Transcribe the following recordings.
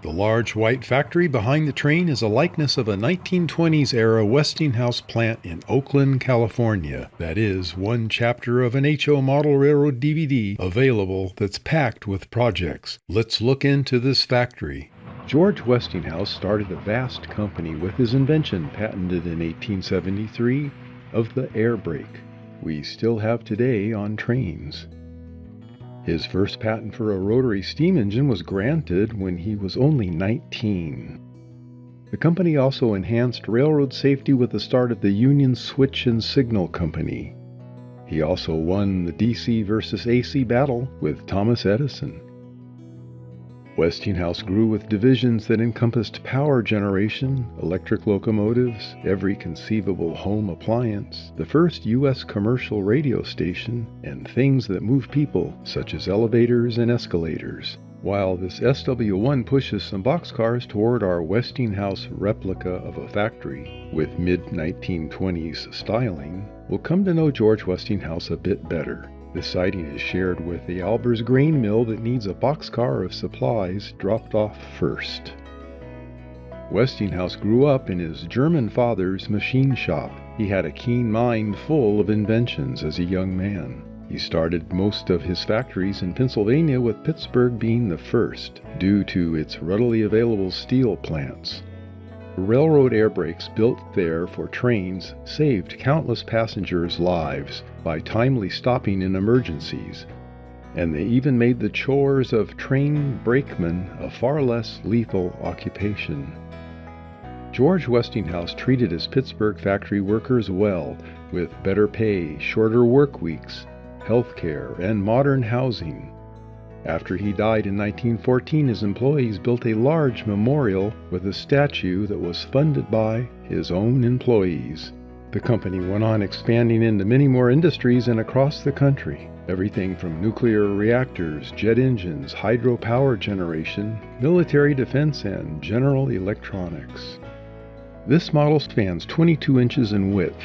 The large white factory behind the train is a likeness of a 1920s-era Westinghouse plant in Oakland, California. That is, one chapter of an HO Model Railroad DVD available that's packed with projects. Let's look into this factory. George Westinghouse started a vast company with his invention, patented in 1873, of the air brake we still have today on trains. His first patent for a rotary steam engine was granted when he was only 19. The company also enhanced railroad safety with the start of the Union Switch and Signal Company. He also won the DC versus AC battle with Thomas Edison. Westinghouse grew with divisions that encompassed power generation, electric locomotives, every conceivable home appliance, the first U.S. commercial radio station, and things that move people, such as elevators and escalators. While this SW1 pushes some boxcars toward our Westinghouse replica of a factory with mid-1920s styling, we'll come to know George Westinghouse a bit better. The siding is shared with the Albers grain mill that needs a boxcar of supplies dropped off first. Westinghouse grew up in his German father's machine shop. He had a keen mind full of inventions as a young man. He started most of his factories in Pennsylvania, with Pittsburgh being the first, due to its readily available steel plants. Railroad air brakes built there for trains saved countless passengers' lives by timely stopping in emergencies, and they even made the chores of train brakemen a far less lethal occupation. George Westinghouse treated his Pittsburgh factory workers well, with better pay, shorter work weeks, health care, and modern housing. After he died in 1914, his employees built a large memorial with a statue that was funded by his own employees. The company went on expanding into many more industries and across the country. Everything from nuclear reactors, jet engines, hydropower generation, military defense, and general electronics. This model spans 22 inches in width.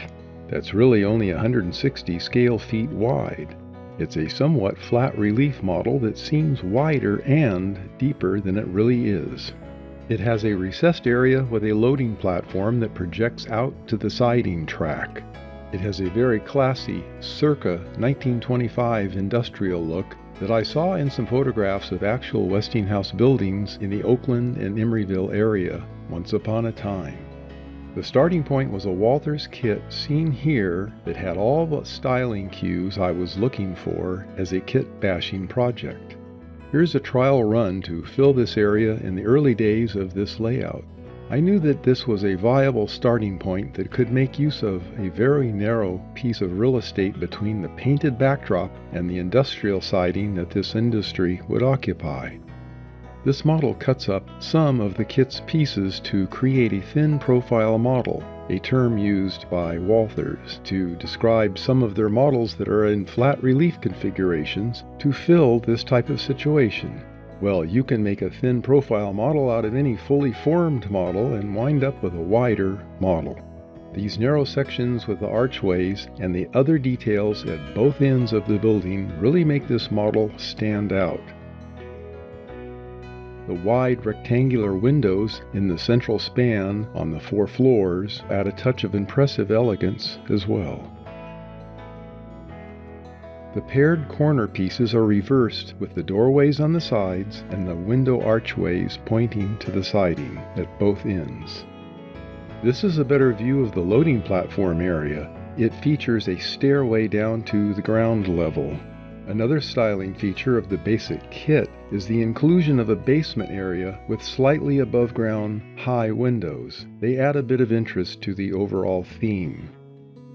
That's really only 160 scale feet wide. It's a somewhat flat relief model that seems wider and deeper than it really is. It has a recessed area with a loading platform that projects out to the siding track. It has a very classy, circa 1925 industrial look that I saw in some photographs of actual Westinghouse buildings in the Oakland and Emeryville area once upon a time. The starting point was a Walthers kit seen here that had all the styling cues I was looking for as a kit bashing project. Here's a trial run to fill this area in the early days of this layout. I knew that this was a viable starting point that could make use of a very narrow piece of real estate between the painted backdrop and the industrial siding that this industry would occupy. This model cuts up some of the kit's pieces to create a thin profile model, a term used by Walthers to describe some of their models that are in flat relief configurations to fill this type of situation. Well, you can make a thin profile model out of any fully formed model and wind up with a wider model. These narrow sections with the archways and the other details at both ends of the building really make this model stand out. The wide rectangular windows in the central span on the 4 floors add a touch of impressive elegance as well. The paired corner pieces are reversed with the doorways on the sides and the window archways pointing to the siding at both ends. This is a better view of the loading platform area. It features a stairway down to the ground level. Another styling feature of the basic kit is the inclusion of a basement area with slightly above ground high windows. They add a bit of interest to the overall theme.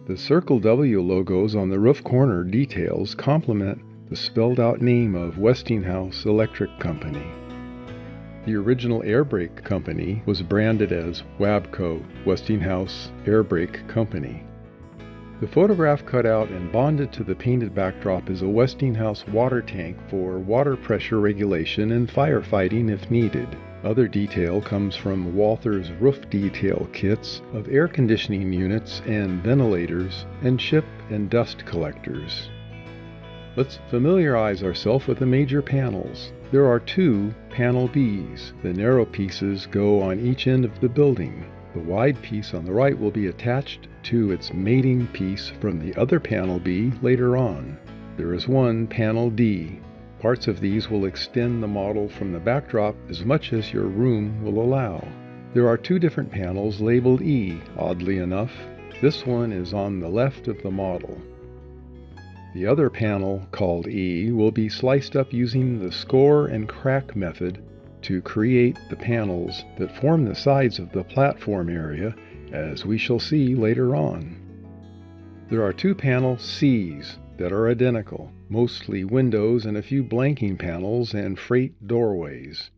The Circle W logos on the roof corner details complement the spelled out name of Westinghouse Electric Company. The original air brake company was branded as WABCO, Westinghouse Air Brake Company. The photograph cut out and bonded to the painted backdrop is a Westinghouse water tank for water pressure regulation and firefighting if needed. Other detail comes from Walthers roof detail kits of air conditioning units and ventilators and chip and dust collectors. Let's familiarize ourselves with the major panels. There are two panel Bs. The narrow pieces go on each end of the building. The wide piece on the right will be attached to its mating piece from the other panel B later on. There is one panel D. Parts of these will extend the model from the backdrop as much as your room will allow. There are two different panels labeled E, oddly enough. This one is on the left of the model. The other panel, called E, will be sliced up using the score and crack method to create the panels that form the sides of the platform area, as we shall see later on. There are two panel Cs that are identical, mostly windows and a few blanking panels and freight doorways.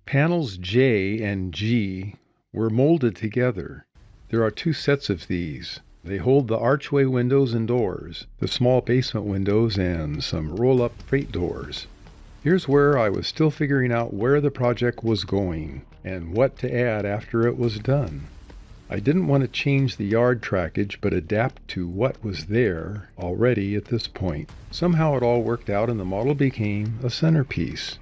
Panels J and G were molded together. There are two sets of these. They hold the archway windows and doors, the small basement windows, and some roll-up freight doors. Here's where I was still figuring out where the project was going and what to add after it was done. I didn't want to change the yard trackage, but adapt to what was there already at this point. Somehow it all worked out and the model became a centerpiece.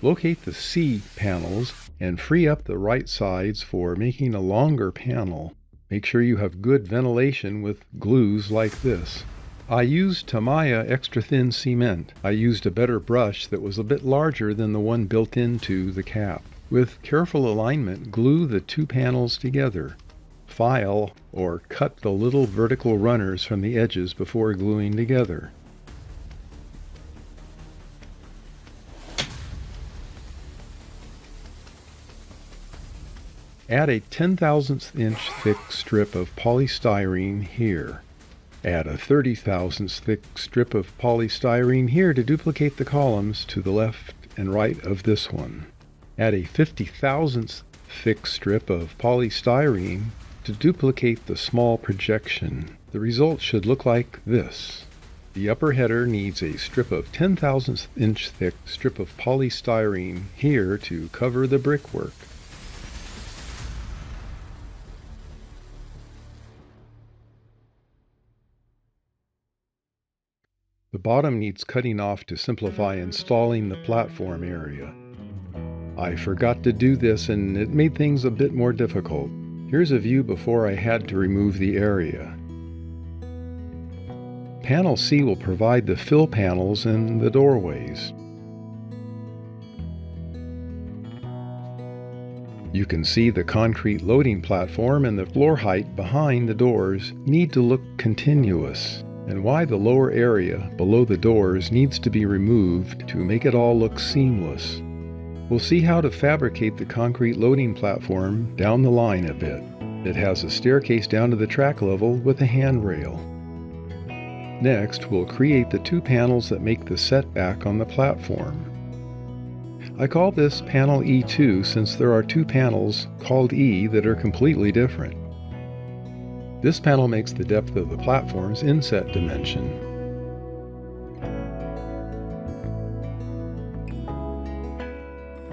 Locate the C panels and free up the right sides for making a longer panel. Make sure you have good ventilation with glues like this. I used Tamiya extra thin cement. I used a better brush that was a bit larger than the one built into the cap. With careful alignment, glue the two panels together. File or cut the little vertical runners from the edges before gluing together. Add a 10,000th inch thick strip of polystyrene here. Add a 30,000th thick strip of polystyrene here to duplicate the columns to the left and right of this one. Add a 50,000th thick strip of polystyrene to duplicate the small projection. The result should look like this. The upper header needs a strip of 10,000th inch thick strip of polystyrene here to cover the brickwork. The bottom needs cutting off to simplify installing the platform area. I forgot to do this and it made things a bit more difficult. Here's a view before I had to remove the area. Panel C will provide the fill panels and the doorways. You can see the concrete loading platform and the floor height behind the doors need to look continuous, and why the lower area below the doors needs to be removed to make it all look seamless. We'll see how to fabricate the concrete loading platform down the line a bit. It has a staircase down to the track level with a handrail. Next, we'll create the two panels that make the setback on the platform. I call this panel E2 since there are two panels called E that are completely different. This panel makes the depth of the platform's inset dimension.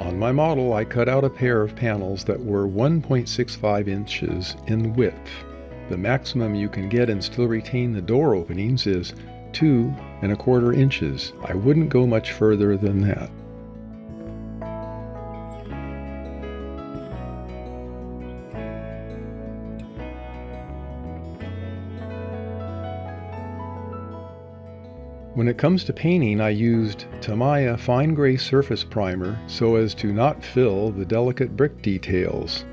On my model, I cut out a pair of panels that were 1.65 inches in width. The maximum you can get and still retain the door openings is 2¼ inches. I wouldn't go much further than that. When it comes to painting, I used Tamiya fine gray surface primer so as to not fill the delicate brick details.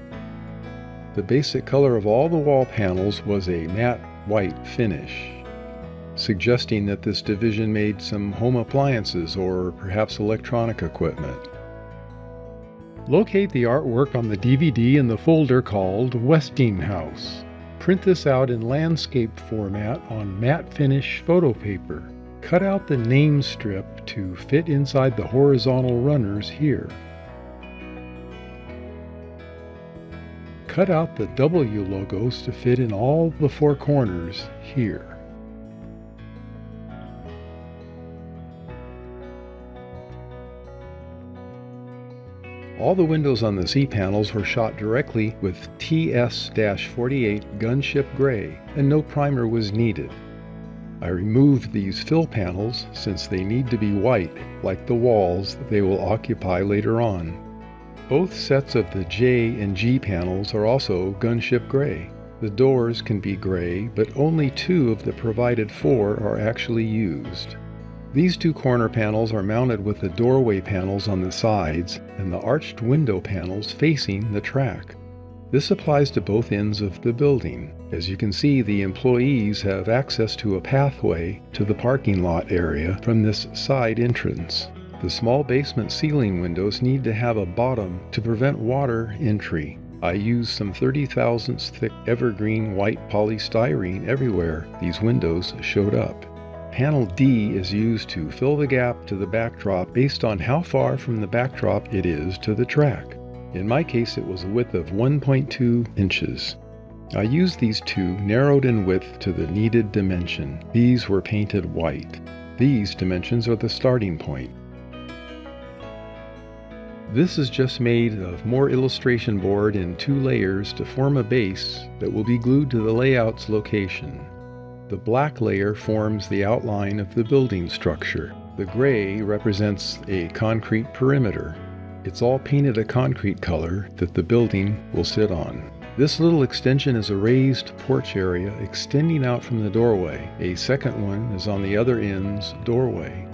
The basic color of all the wall panels was a matte white finish, suggesting that this division made some home appliances or perhaps electronic equipment. Locate the artwork on the DVD in the folder called Westinghouse. Print this out in landscape format on matte finish photo paper. Cut out the name strip to fit inside the horizontal runners here. Cut out the W logos to fit in all the four corners here. All the windows on the C panels were shot directly with TS-48 gunship gray, and no primer was needed. I removed these fill panels since they need to be white, like the walls that they will occupy later on. Both sets of the J and G panels are also gunship gray. The doors can be gray, but only 2 of the provided 4 are actually used. These 2 corner panels are mounted with the doorway panels on the sides and the arched window panels facing the track. This applies to both ends of the building. As you can see, the employees have access to a pathway to the parking lot area from this side entrance. The small basement ceiling windows need to have a bottom to prevent water entry. I used some 30 thousandths thick evergreen white polystyrene everywhere these windows showed up. Panel D is used to fill the gap to the backdrop based on how far from the backdrop it is to the track. In my case, it was a width of 1.2 inches. I used these 2 narrowed in width to the needed dimension. These were painted white. These dimensions are the starting point. This is just made of more illustration board in 2 layers to form a base that will be glued to the layout's location. The black layer forms the outline of the building structure. The gray represents a concrete perimeter. It's all painted a concrete color that the building will sit on. This little extension is a raised porch area extending out from the doorway. A second one is on the other end's doorway.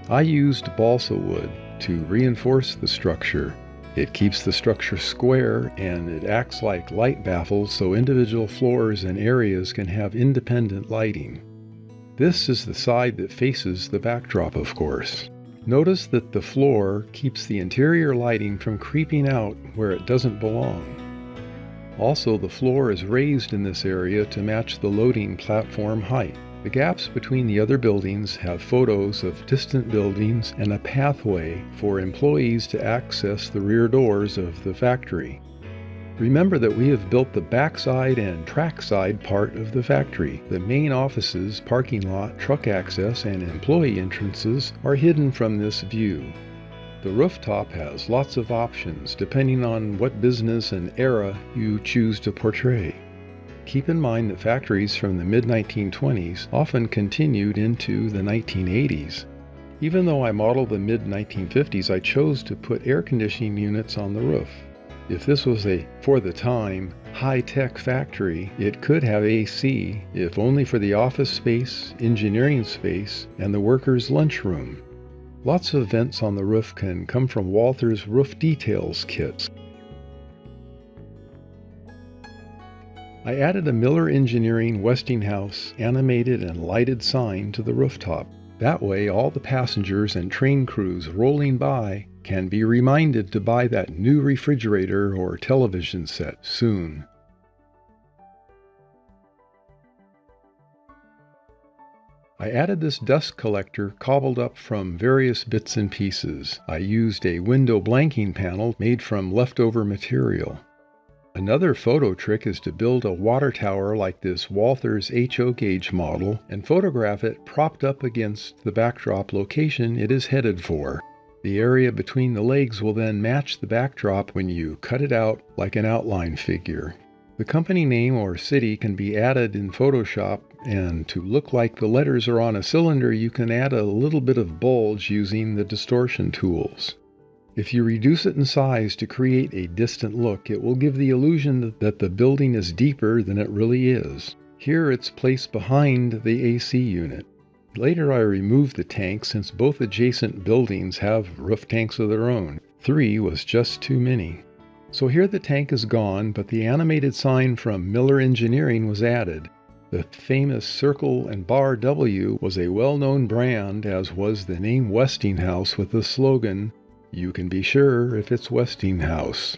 I used balsa wood to reinforce the structure. It keeps the structure square and it acts like light baffles so individual floors and areas can have independent lighting. This is the side that faces the backdrop, of course. Notice that the floor keeps the interior lighting from creeping out where it doesn't belong. Also, the floor is raised in this area to match the loading platform height. The gaps between the other buildings have photos of distant buildings and a pathway for employees to access the rear doors of the factory. Remember that we have built the backside and trackside part of the factory. The main offices, parking lot, truck access, and employee entrances are hidden from this view. The rooftop has lots of options depending on what business and era you choose to portray. Keep in mind that factories from the mid-1920s often continued into the 1980s. Even though I modeled the mid-1950s, I chose to put air conditioning units on the roof. If this was a, for the time, high-tech factory, it could have AC, if only for the office space, engineering space, and the workers' lunchroom. Lots of vents on the roof can come from Walther's Roof Details kits. I added a Miller Engineering Westinghouse animated and lighted sign to the rooftop. That way, all the passengers and train crews rolling by can be reminded to buy that new refrigerator or television set soon. I added this dust collector cobbled up from various bits and pieces. I used a window blanking panel made from leftover material. Another photo trick is to build a water tower like this Walther's HO gauge model and photograph it propped up against the backdrop location it is headed for. The area between the legs will then match the backdrop when you cut it out like an outline figure. The company name or city can be added in Photoshop, and to look like the letters are on a cylinder, you can add a little bit of bulge using the distortion tools. If you reduce it in size to create a distant look, it will give the illusion that the building is deeper than it really is. Here it's placed behind the AC unit. Later I removed the tank since both adjacent buildings have roof tanks of their own. 3 was just too many. So here the tank is gone, but the animated sign from Miller Engineering was added. The famous circle and bar W was a well-known brand, as was the name Westinghouse with the slogan, "You can be sure if it's Westinghouse."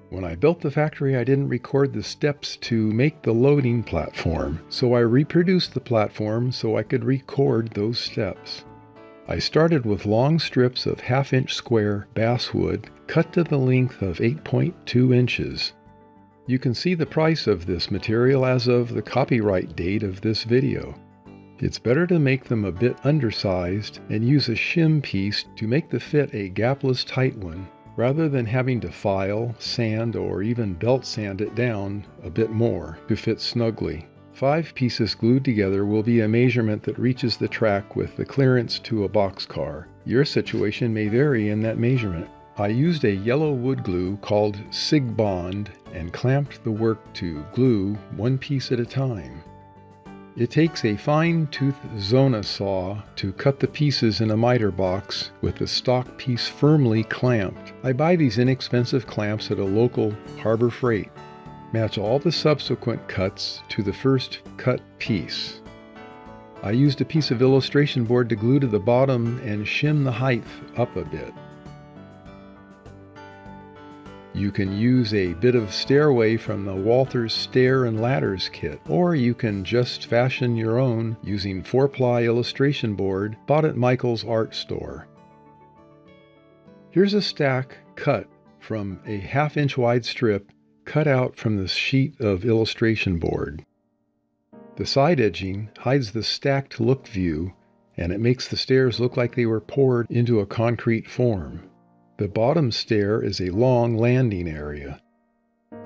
When I built the factory, I didn't record the steps to make the loading platform, so I reproduced the platform so I could record those steps. I started with long strips of 1/2-inch square basswood cut to the length of 8.2 inches. You can see the price of this material as of the copyright date of this video. It's better to make them a bit undersized and use a shim piece to make the fit a gapless tight one, rather than having to file, sand, or even belt sand it down a bit more to fit snugly. 5 pieces glued together will be a measurement that reaches the track with the clearance to a boxcar. Your situation may vary in that measurement. I used a yellow wood glue called Sig Bond and clamped the work to glue 1 piece at a time. It takes a fine-tooth Zona saw to cut the pieces in a miter box with the stock piece firmly clamped. I buy these inexpensive clamps at a local Harbor Freight. Match all the subsequent cuts to the first cut piece. I used a piece of illustration board to glue to the bottom and shim the height up a bit. You can use a bit of stairway from the Walthers Stair and Ladders kit, or you can just fashion your own using 4-ply illustration board bought at Michael's art store. Here's a stack cut from a 1/2 inch wide strip cut out from the sheet of illustration board. The side edging hides the stacked look view, and it makes the stairs look like they were poured into a concrete form. The bottom stair is a long landing area.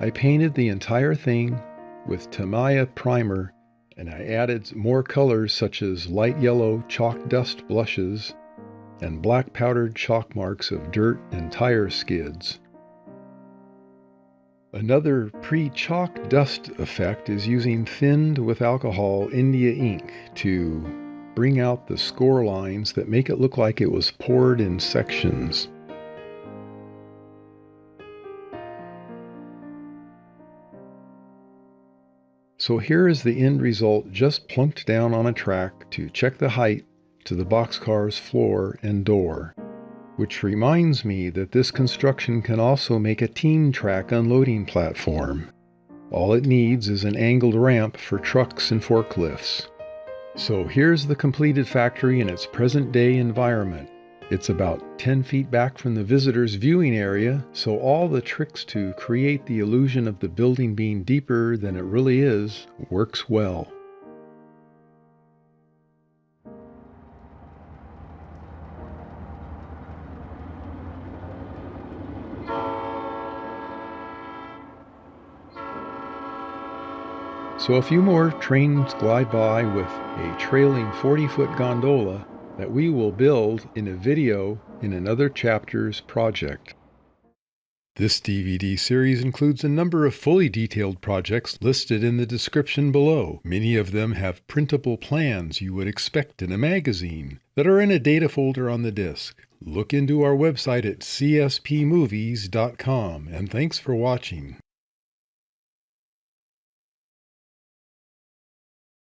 I painted the entire thing with Tamiya primer, and I added more colors such as light yellow chalk dust blushes and black powdered chalk marks of dirt and tire skids. Another pre-chalk dust effect is using thinned with alcohol India ink to bring out the score lines that make it look like it was poured in sections. So here is the end result just plunked down on a track to check the height to the boxcar's floor and door. Which reminds me that this construction can also make a team track unloading platform. All it needs is an angled ramp for trucks and forklifts. So here's the completed factory in its present-day environment. It's about 10 feet back from the visitor's viewing area, so all the tricks to create the illusion of the building being deeper than it really is works well. So a few more trains glide by with a trailing 40-foot gondola that we will build in a video in another chapter's project. This DVD series includes a number of fully detailed projects listed in the description below. Many of them have printable plans you would expect in a magazine that are in a data folder on the disk. Look into our website at cspmovies.com, and thanks for watching.